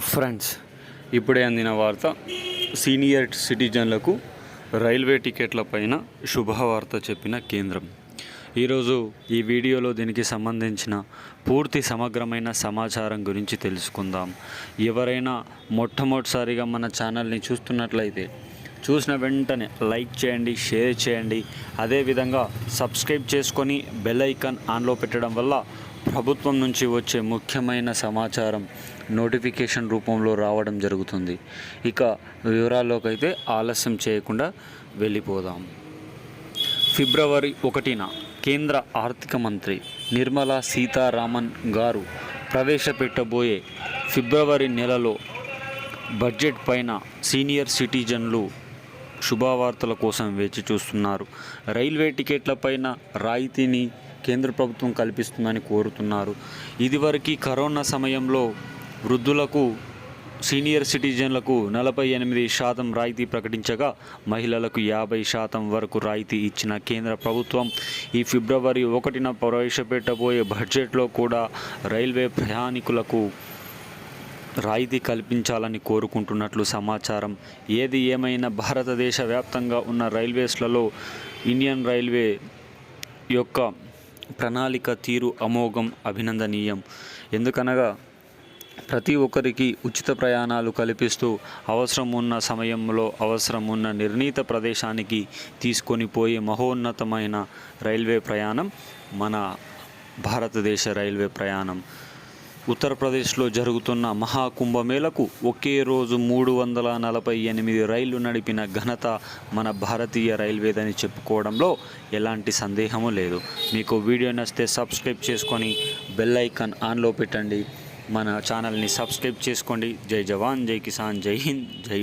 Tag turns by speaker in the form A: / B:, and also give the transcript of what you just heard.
A: Friends, ఇప్పుడే అందిన వార్త. సీనియర్ సిటిజన్లకు రైల్వే టికెట్ల పైన శుభవార్త చెప్పిన కేంద్రం. ఈరోజు ఈ వీడియోలో దీనికి సంబంధించిన పూర్తి సమగ్రమైన సమాచారం గురించి తెలుసుకుందాం. ఎవరైనా మొట్టమొదటిసారిగా మన ఛానల్ని చూస్తున్నట్లయితే చూసిన వెంటనే లైక్ చేయండి, షేర్ చేయండి. అదేవిధంగా సబ్స్క్రైబ్ చేసుకొని బెల్ ఐకాన్ ఆన్లో పెట్టడం వల్ల ప్రభుత్వం నుంచి వచ్చే ముఖ్యమైన సమాచారం నోటిఫికేషన్ రూపంలో రావడం జరుగుతుంది. ఇక వివరాల్లోకి అయితే ఆలస్యం చేయకుండా వెళ్ళిపోదాం. ఫిబ్రవరి 1న కేంద్ర ఆర్థిక మంత్రి నిర్మలా సీతారామన్ గారు ప్రవేశపెట్టబోయే ఫిబ్రవరి నెలలో బడ్జెట్ పైన సీనియర్ సిటిజన్లు శుభవార్తల కోసం వేచి చూస్తున్నారు. రైల్వే టికెట్ల పైన రాయితీని కేంద్ర ప్రభుత్వం కల్పిస్తుందని కోరుతున్నారు. ఇదివరకు కరోనా సమయంలో వృద్ధులకు, సీనియర్ సిటిజన్లకు 48% రాయితీ ప్రకటించగా మహిళలకు 50% వరకు రాయితీ ఇచ్చిన కేంద్ర ప్రభుత్వం ఈ ఫిబ్రవరి 1న ప్రవేశపెట్టబోయే బడ్జెట్లో కూడా రైల్వే ప్రయాణికులకు రాయితీ కల్పించాలని కోరుకుంటున్నట్లు సమాచారం. ఏది ఏమైనా భారతదేశ వ్యాప్తంగా ఉన్న రైల్వేస్లలో ఇండియన్ రైల్వే యొక్క ప్రణాళిక తీరు అమోఘం, అభినందనీయం. ఎందుకనగా ప్రతి ఒక్కరికి ఉచిత ప్రయాణాలు కల్పిస్తూ అవసరం ఉన్న సమయంలో అవసరం ఉన్న నిర్ణీత ప్రదేశానికి తీసుకొని పోయే మహోన్నతమైన రైల్వే ప్రయాణం మన భారతదేశ రైల్వే ప్రయాణం. ఉత్తరప్రదేశ్లో జరుగుతున్న మహాకుంభమేళకు ఒకే రోజు 348 రైళ్లు నడిపిన ఘనత మన భారతీయ రైల్వేదని చెప్పుకోవడంలో ఎలాంటి సందేహము లేదు. మీకు వీడియో నచ్చితే సబ్స్క్రైబ్ చేసుకొని బెల్ ఐకాన్ ఆన్లో పెట్టండి. మన ఛానల్ని సబ్స్క్రైబ్ చేసుకోండి. జై జవాన్, జై కిసాన్, జై హింద్, జై